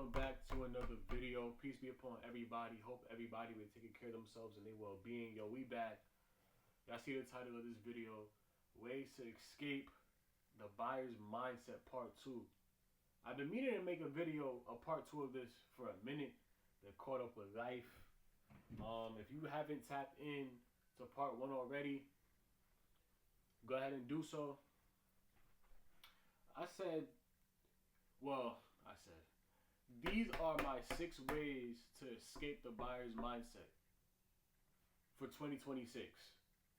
welcome back to another video. Peace be upon everybody. Hope everybody been taking care of themselves and their well-being. Yo, we back. Y'all see the title of this video, Ways to Escape the Buyer's Mindset Part 2. I've been meaning to make a video, a Part 2 of this for a minute. Been caught up with life. If you haven't tapped in to Part 1 already, go ahead and do so. I said, these are my 6 ways to escape the buyer's mindset for 2026.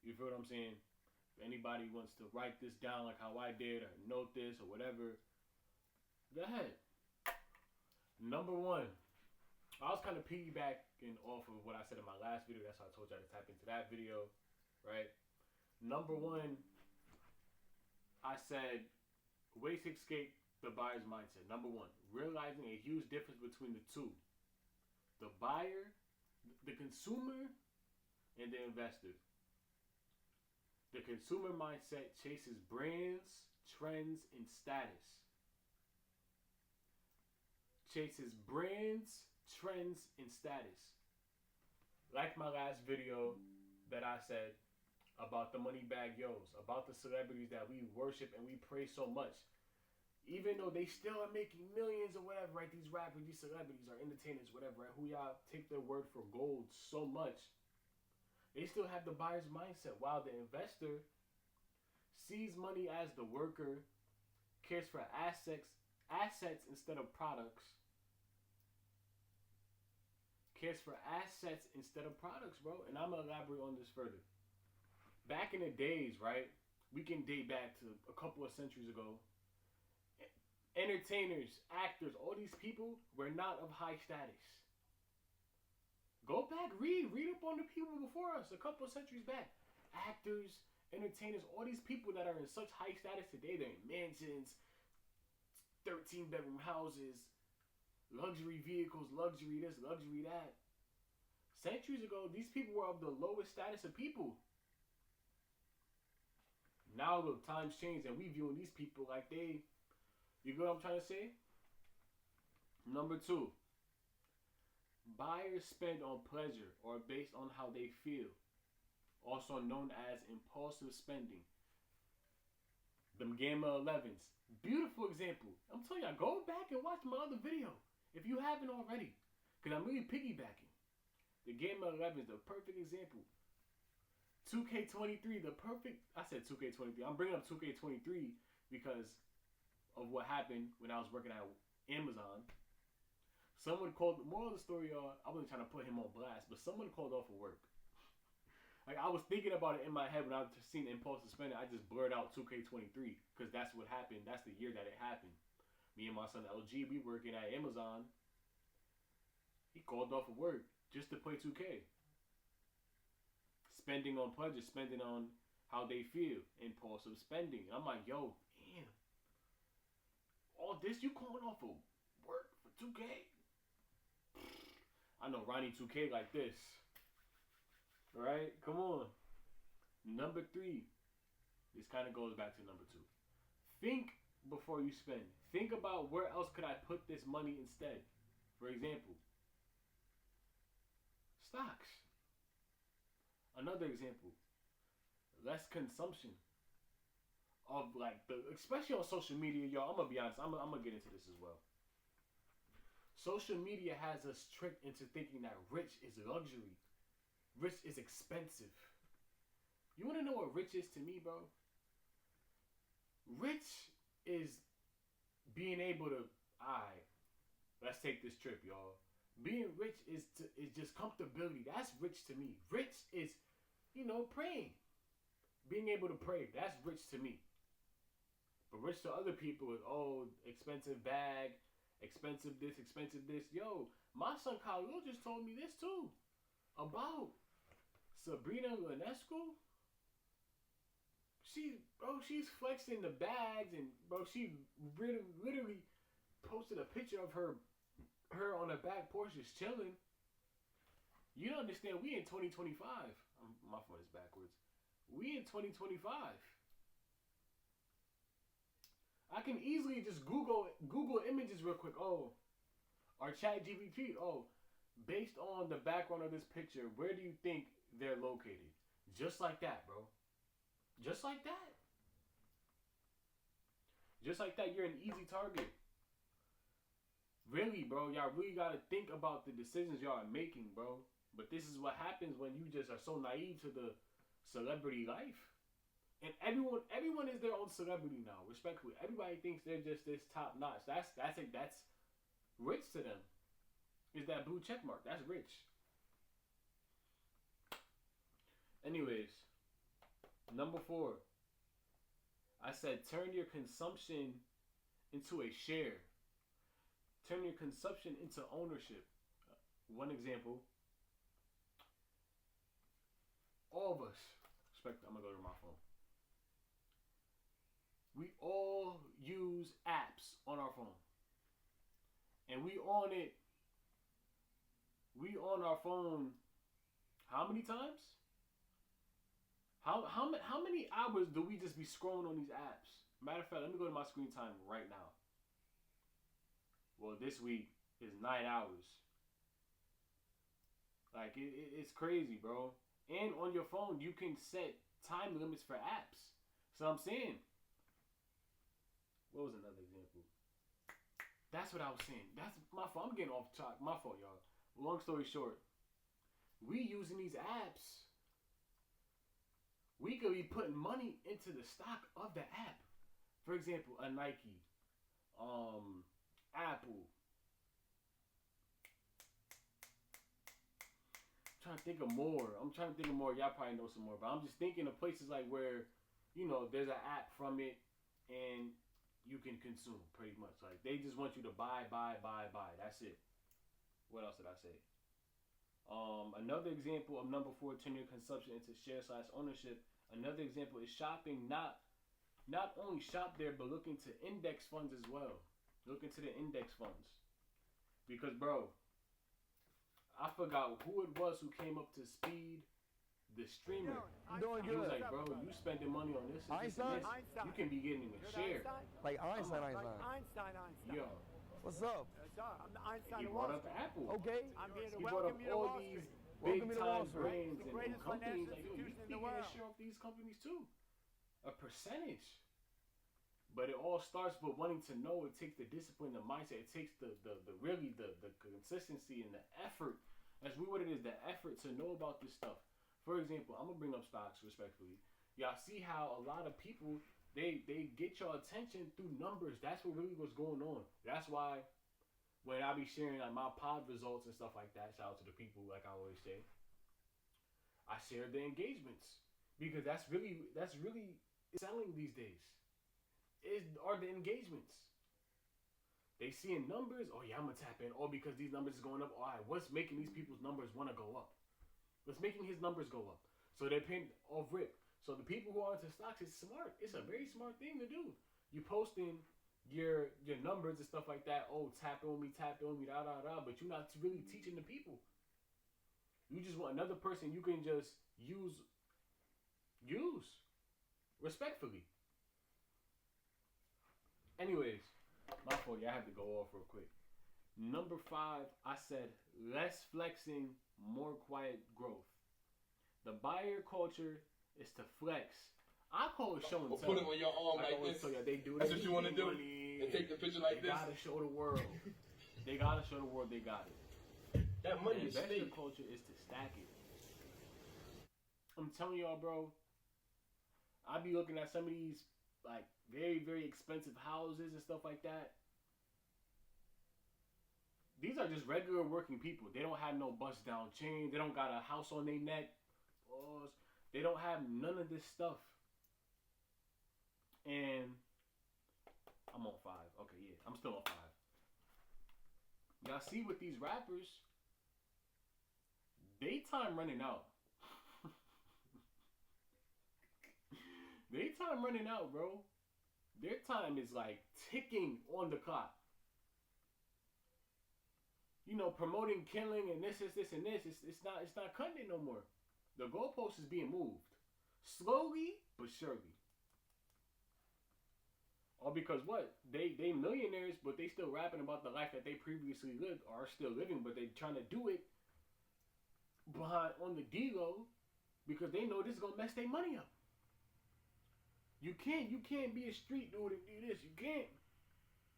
You feel what I'm saying? If anybody wants to write this down like how I did, or note this or whatever, go ahead. Number 1, I was kind of piggybacking off of what I said in my last video. That's why I told y'all to tap into that video, right? Number 1, I said ways to escape the buyer's mindset. Number 1, realizing a huge difference between the two. The buyer, the consumer, and the investor. The consumer mindset chases brands, trends, and status. Chases brands, trends, and status. Like my last video that I said about the money bag yos, about the celebrities that we worship and we praise so much. Even though they still are making millions or whatever, right? These rappers, these celebrities or entertainers, whatever, right? Who y'all take their word for gold so much. They still have the buyer's mindset, while the investor sees money as the worker, cares for assets instead of products. Cares for assets instead of products, bro. And I'm going to elaborate on this further. Back in the days, right? We can date back to a couple of centuries ago. Entertainers, actors, all these people were not of high status. Go back, read up on the people before us, a couple of centuries back. Actors, entertainers, all these people that are in such high status today, they're in mansions, 13-bedroom houses, luxury vehicles, luxury this, luxury that. Centuries ago, these people were of the lowest status of people. Now, look, times changed and we viewing these people like they... You get what I'm trying to say? Number 2, buyers spend on pleasure or based on how they feel, also known as impulsive spending. Them Gamma 11s, beautiful example. I'm telling y'all, go back and watch my other video if you haven't already, because I'm really piggybacking. The Gamma 11s, the perfect example. 2K23, the perfect... I said 2K23. I'm bringing up 2K23 because of what happened when I was working at Amazon. Someone called, the moral of the story, I wasn't trying to put him on blast, but someone called off of work. Like, I was thinking about it in my head when I seen impulsive spending. I just blurred out 2K23 because that's what happened. That's the year that it happened. Me and my son LG, we working at Amazon. He called off of work just to play 2K. Spending on pleasure, spending on how they feel, impulsive spending. And I'm like, yo, damn. All this, you calling off of work for 2K? I know Ronnie 2K like this. Alright, come on. Number 3. This kind of goes back to number 2. Think before you spend. Think about where else could I put this money instead. For example, stocks. Another example, less consumption of like especially on social media, y'all. I'm gonna be honest. I'm gonna get into this as well. Social media has us tricked into thinking that rich is luxury, rich is expensive. You wanna know what rich is to me, bro? Rich is being able to. Alright, let's take this trip, y'all. Being rich is just comfortability. That's rich to me. Rich is, praying. Being able to pray. That's rich to me. But rich to other people is, expensive bag, expensive this. Yo, my son Khalil just told me this too. About Sabrina Ionescu. She's flexing the bags and, she literally posted a picture of her on the back porch just chilling. You don't understand, we in 2025. My phone is backwards. We in 2025. I can easily just Google images real quick. Or ChatGPT, oh, based on the background of this picture, where do you think they're located? Just like that, bro. Just like that. Just like that, you're an easy target. Really, bro, y'all really gotta think about the decisions y'all are making, bro. But this is what happens when you just are so naive to the celebrity life. And everyone is their own celebrity now, respectfully. Everybody thinks they're just this top notch. That's rich to them. Is that blue check mark. That's rich. Anyways, number 4. I said turn your consumption into a share. Turn your consumption into ownership. One example. All of us. I'm gonna go to my phone. We all use apps on our phone. And we on our phone how many times? How many hours do we just be scrolling on these apps? Matter of fact, let me go to my screen time right now. Well, this week is 9 hours. Like, it's crazy, bro. And on your phone, you can set time limits for apps. So I'm saying, what was another example? That's what I was saying. That's my fault. I'm getting off track. My fault, y'all. Long story short, we using these apps. We could be putting money into the stock of the app. For example, a Nike, Apple. I'm trying to think of more. Y'all probably know some more, but I'm just thinking of places like where, there's an app from it, and you can consume pretty much. Like they just want you to buy. That's it. What else did I say? Another example of number 4, turn your consumption into share/ownership. Another example is shopping. Not only shop there, but look into index funds as well. Look into the index funds. Because, bro, I forgot who it was who came up to Speed, the streamer. He was like, bro, you spending money on this and this and this, you can be getting a share. Like Einstein. Yo. What's up? I'm the Einstein He of Wall brought up Street. Apple. Okay. I'm here to He brought up welcome you to all Wall these Street. big Welcome to Wall time Street. brands The and greatest companies. financial Like, yo, you institution in can the get a world. share of these companies too. A percentage. But it all starts with wanting to know. It takes the discipline, the mindset. It takes the consistency and the effort. That's really what it is, the effort to know about this stuff. For example, I'm going to bring up stocks respectfully. Y'all see how a lot of people, they get your attention through numbers. That's what really was going on. That's why when I be sharing like my pod results and stuff like that, shout out to the people, like I always say, I share the engagements. Because that's really selling these days. Are the engagements. They seeing numbers, oh yeah, I'm gonna tap in. Or because these numbers is going up, all right, what's making these people's numbers want to go up? What's making his numbers go up? So they're paying off rip. So the people who are into stocks, it's smart. It's a very smart thing to do. You posting your numbers and stuff like that. Oh, tap on me, da da da. But you're not really teaching the people. You just want another person you can just use respectfully. Anyways, my fault. Yeah, I have to go off real quick. Number 5, I said less flexing, more quiet growth. The buyer culture is to flex. I call it show and tell. Put it on your arm like this. They do That's what you want to do. And take the picture like this. They gotta show the world. They gotta show the world they got it. That money is investor fake. culture is to stack it. I'm telling y'all, bro. I be looking at some of these like very, very expensive houses and stuff like that. These are just regular working people. They don't have no bust down chain. They don't got a house on their neck. They don't have none of this stuff. And I'm on 5. Okay, yeah, I'm still on 5. Y'all see with these rappers, they time running out. Their time running out, bro. Their time is like ticking on the clock. Promoting killing and this, and this. It's not cutting it no more. The goalpost is being moved. Slowly but surely. All because what? They millionaires, but they still rapping about the life that they previously lived or are still living, but they trying to do it behind on the D-Lo because they know this is gonna mess their money up. You can't be a street dude and do this. You can't.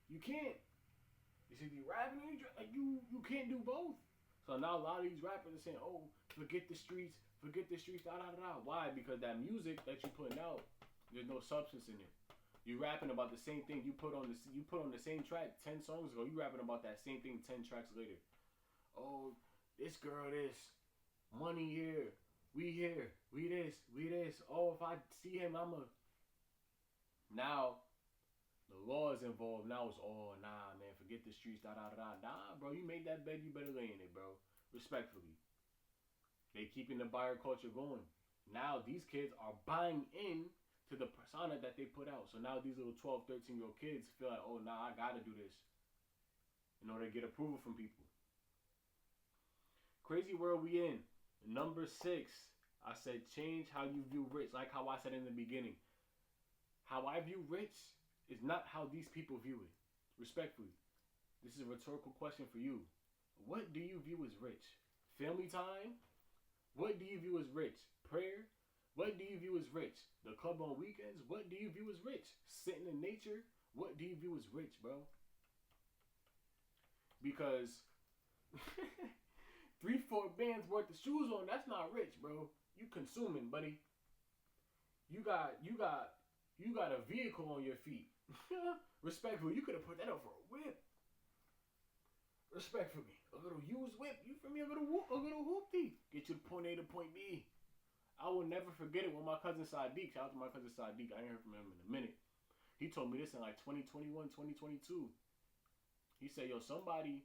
You should be rapping like you can't do both. So now a lot of these rappers are saying, "Oh, forget the streets, da da da." Why? Because that music that you putting out, there's no substance in it. You rapping about the same thing you put on the same track 10 songs ago. You rapping about that same thing 10 tracks later. Oh, this girl, this money here, we here, we this. Oh, if I see him, now. The law is involved. Now it's nah, man. Forget the streets. Da da da da. Nah, bro. You made that bed. You better lay in it, bro. Respectfully, they keeping the buyer culture going. Now these kids are buying in to the persona that they put out. So now these little 12, 13-year-old kids feel like, oh, nah, I gotta do this in order to get approval from people. Crazy world we in. Number 6. I said change how you view rich. Like how I said in the beginning. How I view rich is not how these people view it. Respectfully. This is a rhetorical question for you. What do you view as rich? Family time? What do you view as rich? Prayer? What do you view as rich? The club on weekends? What do you view as rich? Sitting in nature? What do you view as rich, bro? Because 3-4 bands worth of shoes on, that's not rich, bro. You consuming, buddy. You got a vehicle on your feet. Respectfully, you could have put that up for a whip. Respectfully, a little used whip. You feel me? A little hoopty. Get you to point A to point B. I will never forget it when my cousin Sadiq, shout out to my cousin Sadiq, I ain't heard from him in a minute. He told me this in like 2021, 2022. He said, yo, somebody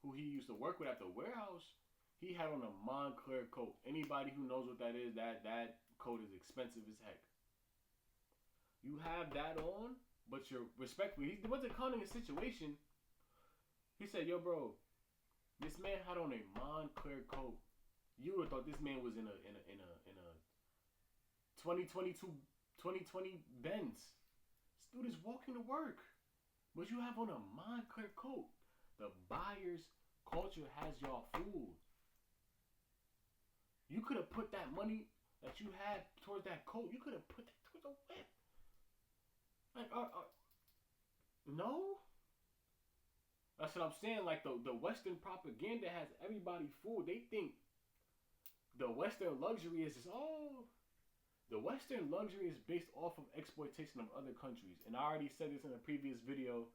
who he used to work with at the warehouse, he had on a Moncler coat. Anybody who knows what that is, that coat is expensive as heck. You have that on, but you're respectfully. He wasn't counting a situation. He said, "Yo, bro, this man had on a Moncler coat. You would have thought this man was in a 2020 Benz. This dude is walking to work, but you have on a Moncler coat. The buyer's culture has y'all fooled. You could have put that money that you had towards that coat. You could have put that towards a whip." Like, no? That's what I'm saying. Like, the Western propaganda has everybody fooled. They think the Western luxury is just, the Western luxury is based off of exploitation of other countries. And I already said this in a previous video.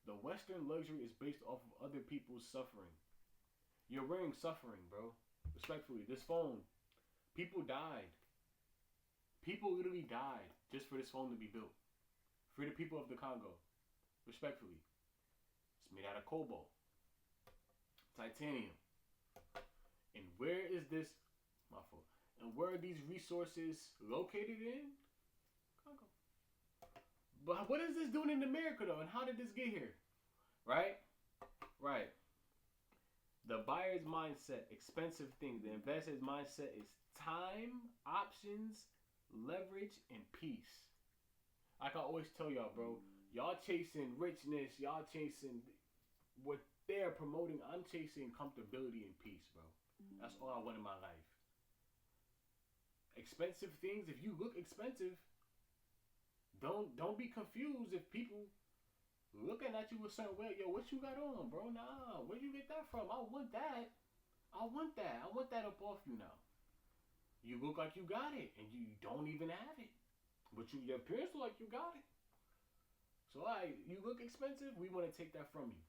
The Western luxury is based off of other people's suffering. You're wearing suffering, bro. Respectfully, this phone, people died. People literally died just for this phone to be built. Free the people of the Congo. Respectfully. It's made out of cobalt. Titanium. And where is this? My fault. And where are these resources located in? Congo. But what is this doing in America though? And how did this get here? Right? Right. The buyer's mindset, expensive things. The investor's mindset is time, options, leverage, and peace. Like I always tell y'all, bro, y'all chasing richness, y'all chasing what they're promoting. I'm chasing comfortability and peace, bro. That's all I want in my life. Expensive things, if you look expensive, don't be confused if people looking at you a certain way. Yo, what you got on, bro? Nah, where'd you get that from? I want that. I want that up off you now. You look like you got it, and you don't even have it. But your appearance look like you got it. So you look expensive, we want to take that from you.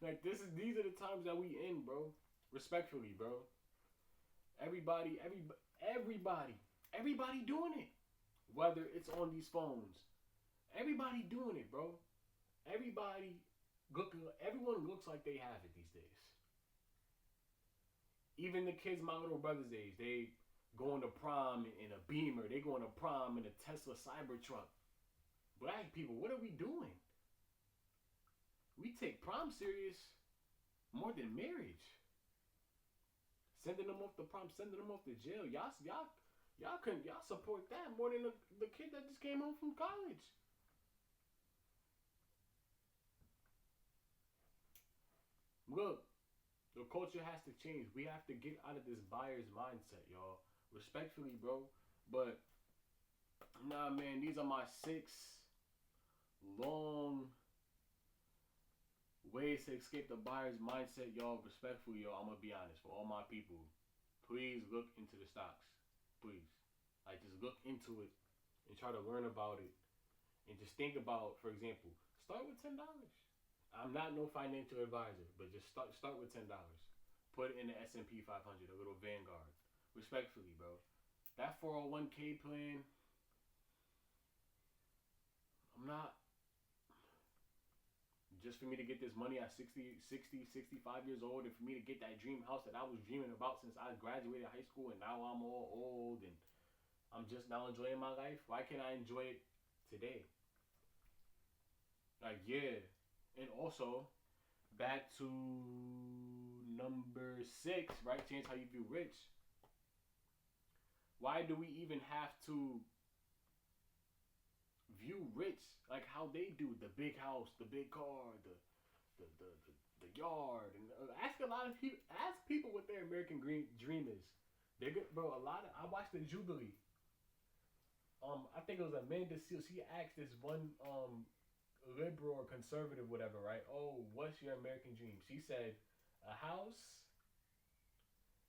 Like these are the times that we in, bro. Respectfully, bro. Everybody doing it. Whether it's on these phones. Everybody doing it, bro. Everyone looks like they have it these days. Even the kids my little brother's age, they going to prom in a Beamer. They going to prom in a Tesla Cybertruck. Black people, what are we doing? We take prom serious more than marriage. Sending them off to prom, sending them off to jail. Y'all Y'all support that more than the kid that just came home from college. Look, the culture has to change. We have to get out of this buyer's mindset, y'all. Respectfully, bro. But nah, man, these are my 6 long ways to escape the buyer's mindset, y'all. Respectfully, y'all, I'm gonna be honest. For all my people, please look into the stocks. Please. Like, just look into it and try to learn about it. And just think about, for example, start with $10. I'm not no financial advisor, but just start with $10. Put it in the S&P 500, a little Vanguard. Respectfully, bro. That 401k plan, I'm not, just for me to get this money at 65 years old, and for me to get that dream house that I was dreaming about since I graduated high school, and now I'm all old and I'm just now enjoying my life. Why can't I enjoy it today? Like, yeah. And also, back to number 6, right? Change how you view rich. Why do we even have to view rich like how they do? The big house, the big car, the yard. And ask a lot of people. Ask people what their American dream is. They're good, bro. I watched the Jubilee. I think it was Amanda Seales. She asked this one liberal or conservative, whatever, right? Oh, what's your American dream? She said, a house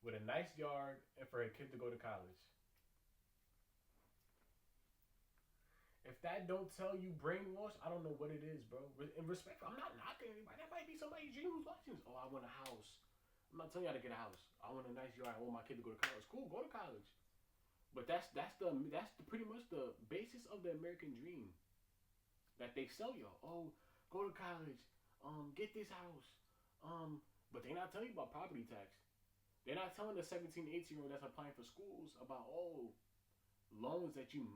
with a nice yard and for a kid to go to college. If that don't tell you brainwash, I don't know what it is, bro. In respect, I'm not knocking anybody. That might be somebody's dream who's watching this. Oh, I want a house. I'm not telling y'all to get a house. I want a nice yard. I want my kid to go to college. Cool, go to college. But that's pretty much the basis of the American dream that they sell y'all. Oh, go to college. Get this house. But they're not telling you about property tax. They're not telling the 17, 18-year-old that's applying for schools about loans that you're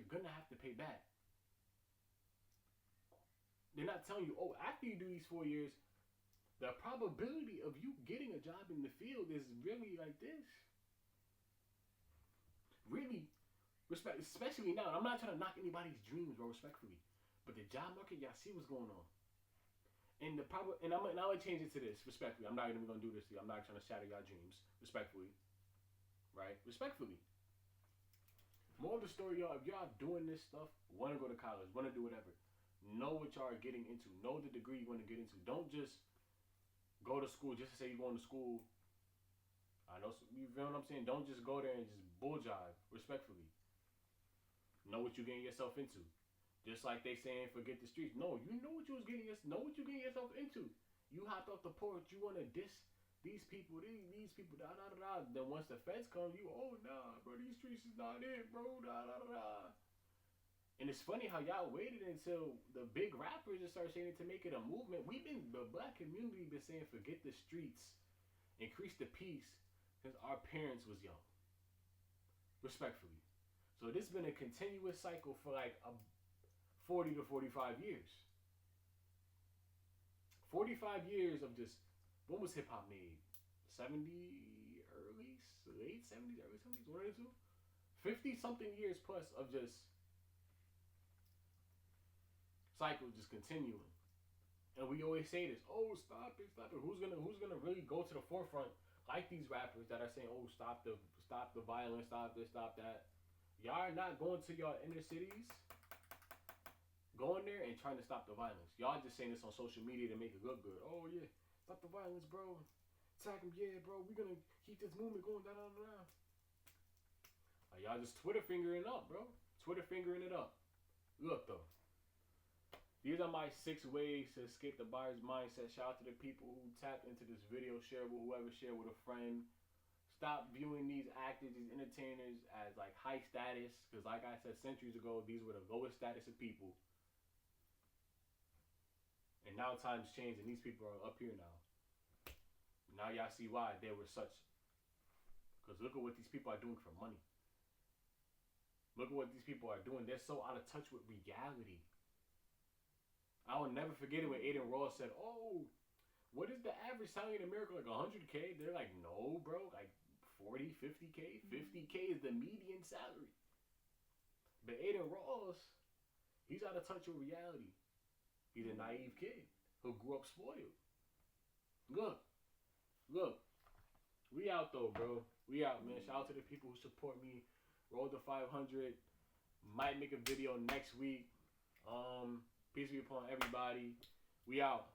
gonna have to pay back. They're not telling you, after you do these 4 years, the probability of you getting a job in the field is really like this. Really, especially now. I'm not trying to knock anybody's dreams, bro, respectfully. But the job market, y'all see what's going on. And I'm gonna change it to this, respectfully. I'm not even gonna do this to you. I'm not trying to shatter y'all dreams, respectfully. Right? Respectfully. More of the story, y'all, if y'all doing this stuff, want to go to college, want to do whatever, know what y'all are getting into. Know the degree you want to get into. Don't just go to school just to say you're going to school. I know, you feel what I'm saying? Don't just go there and just bull jive, respectfully. Know what you're getting yourself into. Just like they saying, forget the streets. No, you know what you're getting yourself into. You hopped off the porch, you want to diss these people, these people, da da da da. Then once the feds come, you, nah, bro, these streets is not it, bro, da da da da. And it's funny how y'all waited until the big rappers just started saying it to make it a movement. The black community been saying forget the streets, increase the peace since our parents was young. Respectfully. So this has been a continuous cycle for like 40 to 45 years. 45 years of just, when was hip hop made? 70, late 70s, early 70s, one or two? 50 something years plus of just cycle just continuing. And we always say this, stop it. Who's gonna really go to the forefront like these rappers that are saying, stop the violence, stop this, stop that. Y'all are not going to your inner cities, going there and trying to stop the violence. Y'all just saying this on social media to make it look good. Oh yeah, stop the violence, bro. Attack him, yeah, bro. We're gonna keep this movement going, da da da. Like, y'all just Twitter fingering up, bro. Twitter fingering it up. Look though, these are my 6 ways to escape the buyer's mindset. Shout out to the people who tapped into this video. Share with whoever, share with a friend. Stop viewing these actors, these entertainers as like high status. Because like I said centuries ago, these were the lowest status of people. And now times change and these people are up here now. Now y'all see why they were such. Because look at what these people are doing for money. Look at what these people are doing. They're so out of touch with reality. I will never forget it when Aiden Ross said, what is the average salary in America? Like 100K? They're like, no, bro. Like 40, 50K. 50K is the median salary. But Aiden Ross, he's out of touch with reality. He's a naive kid who grew up spoiled. Look. We out though, bro. We out, man. Shout out to the people who support me. Roll the 500. Might make a video next week. Peace be upon everybody. We out.